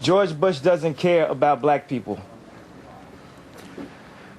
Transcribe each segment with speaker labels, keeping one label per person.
Speaker 1: George Bush doesn't care about black people.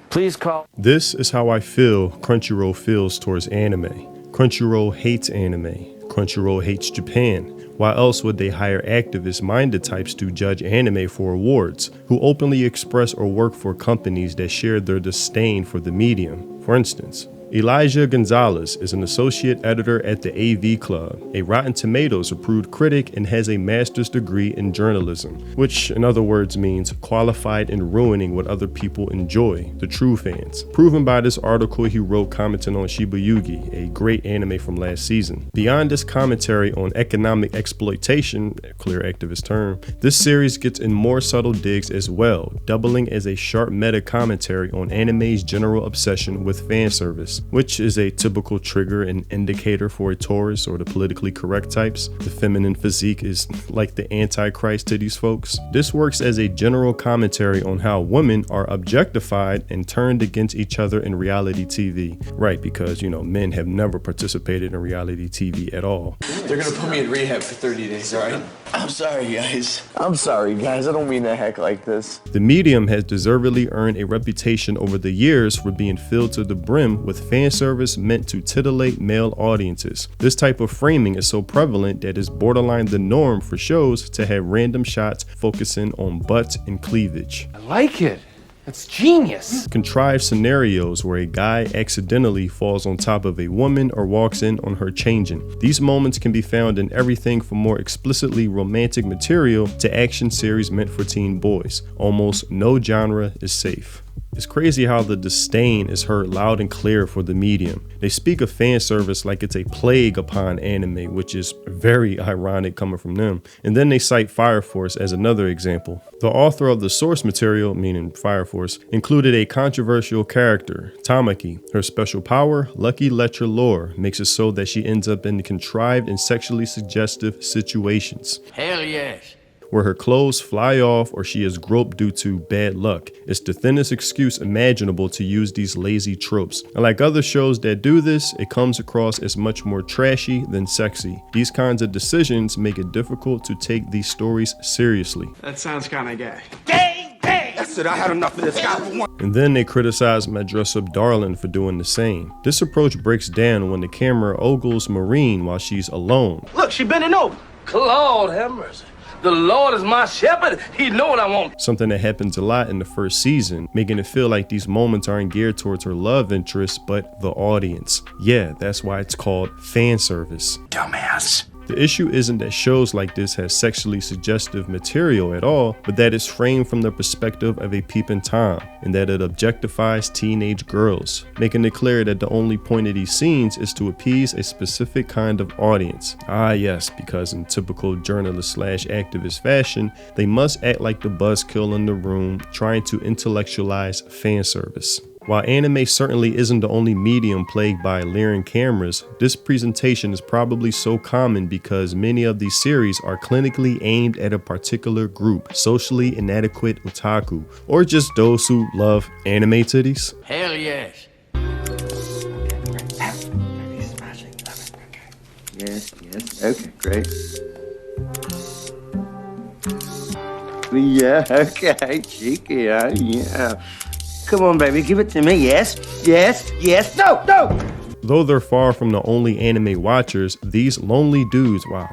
Speaker 1: Please call.
Speaker 2: This is how I feel Crunchyroll feels towards anime. Crunchyroll hates anime. Crunchyroll hates Japan. Why else would they hire activist-minded types to judge anime for awards, who openly express or work for companies that share their disdain for the medium? For instance, Elijah Gonzalez is an associate editor at the AV Club, a Rotten Tomatoes approved critic, and has a master's degree in journalism, which in other words means qualified in ruining what other people enjoy, the true fans. Proven by this article he wrote commenting on Shiba Yugi, a great anime from last season. Beyond this commentary on economic exploitation, a clear activist term, this series gets in more subtle digs as well, doubling as a sharp meta commentary on anime's general obsession with fan service, which is a typical trigger and indicator for a Taurus or the politically correct types. The feminine physique is like the antichrist to these folks. This works as a general commentary on how women are objectified and turned against each other in reality TV. Right, because, men have never participated in reality TV at all.
Speaker 3: They're gonna put me in rehab for 30 days, all right? I'm sorry, guys. I don't mean to heck like this.
Speaker 2: The medium has deservedly earned a reputation over the years for being filled to the brim with fan service meant to titillate male audiences. This type of framing is so prevalent that it's borderline the norm for shows to have random shots focusing on butt and cleavage.
Speaker 4: I like it. That's genius.
Speaker 2: Contrived scenarios where a guy accidentally falls on top of a woman or walks in on her changing. These moments can be found in everything from more explicitly romantic material to action series meant for teen boys. Almost no genre is safe. It's crazy how the disdain is heard loud and clear for the medium. They speak of fan service like it's a plague upon anime, which is very ironic coming from them. And then they cite Fire Force as another example. The author of the source material, meaning Fire Force, included a controversial character, Tamaki. Her special power, Lucky Lecher lore, makes it so that she ends up in contrived and sexually suggestive situations.
Speaker 4: Hell yes.
Speaker 2: Where her clothes fly off or she is groped due to bad luck. It's the thinnest excuse imaginable to use these lazy tropes. And like other shows that do this, it comes across as much more trashy than sexy. These kinds of decisions make it difficult to take these stories seriously.
Speaker 5: That sounds kinda gay.
Speaker 1: Gay, gay.
Speaker 5: That's it, I had enough of this guy for one.
Speaker 2: And then they criticize my dress-up darling for doing the same. This approach breaks down when the camera ogles Marine while she's alone.
Speaker 4: Look, she bending over. Claude, have mercy. The Lord is my shepherd. He know what I want.
Speaker 2: Something that happens a lot in the first season, making it feel like these moments aren't geared towards her love interest, but the audience. Yeah, that's why it's called fan service.
Speaker 5: Dumbass.
Speaker 2: The issue isn't that shows like this have sexually suggestive material at all, but that it's framed from the perspective of a peeping Tom, and that it objectifies teenage girls, making it clear that the only point of these scenes is to appease a specific kind of audience. Ah yes, because in typical journalist/activist fashion, they must act like the buzzkill in the room, trying to intellectualize fan service. While anime certainly isn't the only medium plagued by leering cameras, this presentation is probably so common because many of these series are clinically aimed at a particular group, socially inadequate otaku, or just those who love anime titties.
Speaker 4: Hell yes.
Speaker 6: Yes, okay, great. Yeah, okay, cheeky, yeah. Come on, baby, give it to me. Yes, no!
Speaker 2: Though they're far from the only anime watchers, these lonely dudes, wow,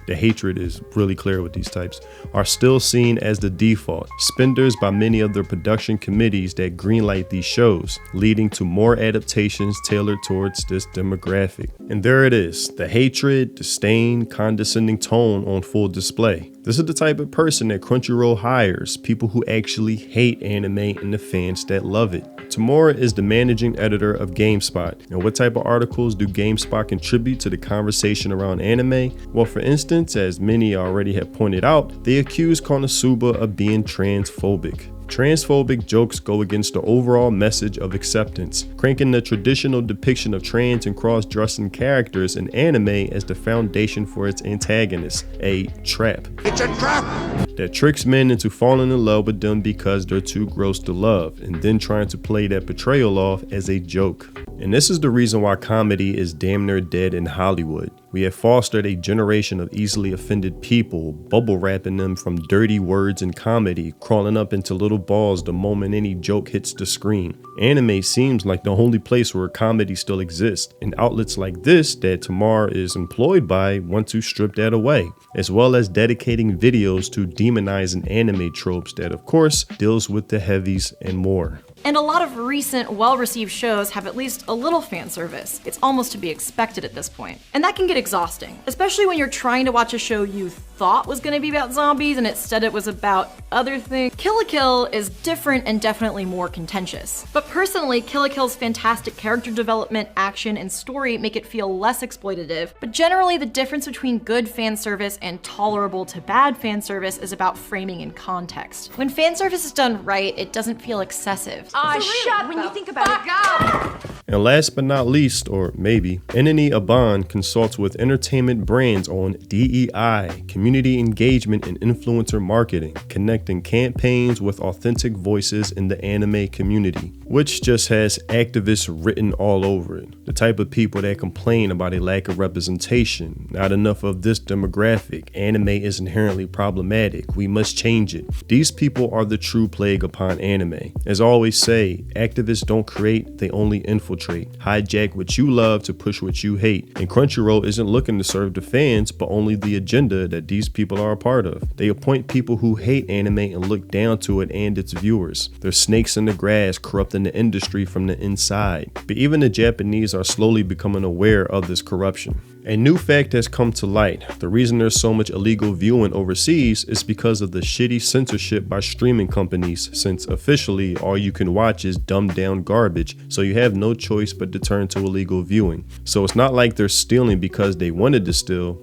Speaker 2: the hatred is really clear with these types, are still seen as the default, spenders by many of the production committees that greenlight these shows, leading to more adaptations tailored towards this demographic. And there it is, the hatred, disdain, condescending tone on full display. This is the type of person that Crunchyroll hires, people who actually hate anime and the fans that love it. Tamura is the managing editor of GameSpot. And what type of articles do GameSpot contribute to the conversation around anime? Well, for instance, as many already have pointed out, they accuse Konosuba of being transphobic. Transphobic jokes go against the overall message of acceptance, cranking the traditional depiction of trans and cross-dressing characters in anime as the foundation for its antagonist, a trap.
Speaker 5: It's a trap!
Speaker 2: that tricks men into falling in love with them because they're too gross to love, and then trying to play that betrayal off as a joke. And this is the reason why comedy is damn near dead in Hollywood. We have fostered a generation of easily offended people, bubble wrapping them from dirty words and comedy, crawling up into little balls the moment any joke hits the screen. Anime seems like the only place where comedy still exists, and outlets like this that Tamar is employed by want to strip that away, as well as dedicating videos to demonizing anime tropes that of course deals with the heavies and more.
Speaker 7: And a lot of recent, well-received shows have at least a little fan service. It's almost to be expected at this point. And that can get exhausting, especially when you're trying to watch a show you thought was gonna be about zombies and instead it was about other things. Kill la Kill is different and definitely more contentious. But personally, Kill la Kill's fantastic character development, action, and story make it feel less exploitative, but generally the difference between good fan service and tolerable to bad fan service is about framing and context. When fan service is done right, it doesn't feel excessive.
Speaker 8: Shut when you think about it.
Speaker 2: And last but not least, or maybe, Enemy Aban consults with entertainment brands on DEI, community engagement and influencer marketing, connecting campaigns with authentic voices in the anime community, which just has activists written all over it. The type of people that complain about a lack of representation, not enough of this demographic, anime is inherently problematic, we must change it. These people are the true plague upon anime. As I always say, activists don't create, they only infiltrate. Hijack what you love to push what you hate. And Crunchyroll isn't looking to serve the fans, but only the agenda that these people are a part of. They appoint people who hate anime and look down to it and its viewers. They're snakes in the grass, corrupting the industry from the inside. But even the Japanese are slowly becoming aware of this corruption. A new fact has come to light. The reason there's so much illegal viewing overseas is because of the shitty censorship by streaming companies, since officially all you can watch is dumbed down garbage, so you have no choice but to turn to illegal viewing. So it's not like they're stealing because they wanted to steal.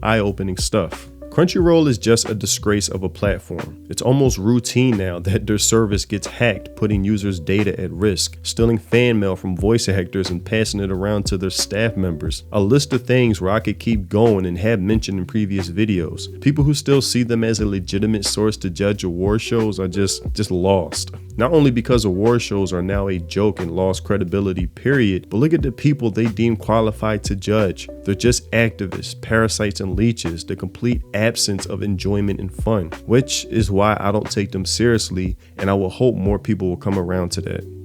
Speaker 2: Eye-opening stuff. Crunchyroll is just a disgrace of a platform. It's almost routine now that their service gets hacked, putting users' data at risk, stealing fan mail from voice actors and passing it around to their staff members. A list of things where I could keep going and have mentioned in previous videos. People who still see them as a legitimate source to judge award shows are just lost. Not only because award shows are now a joke and lost credibility, period, but look at the people they deem qualified to judge. They're just activists, parasites, and leeches, the complete absence of enjoyment and fun, which is why I don't take them seriously, and I will hope more people will come around to that.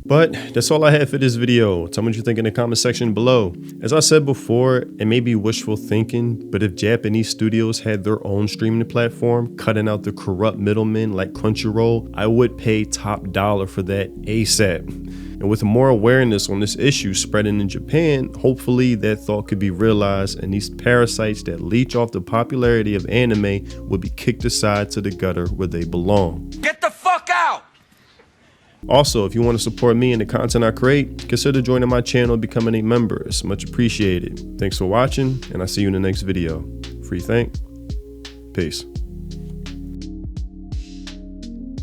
Speaker 2: But that's all I have for this video. Tell me what you think in the comment section below. As I said before, it may be wishful thinking, but if Japanese studios had their own streaming platform, cutting out the corrupt middlemen like Crunchyroll, I would pay top dollar for that ASAP. And with more awareness on this issue spreading in Japan, hopefully that thought could be realized and these parasites that leech off the popularity of anime would be kicked aside to the gutter where they belong.
Speaker 5: Get the fuck out!
Speaker 2: Also, if you want to support me and the content I create, consider joining my channel and becoming a member. It's much appreciated. Thanks for watching, and I'll see you in the next video. Free think. Peace.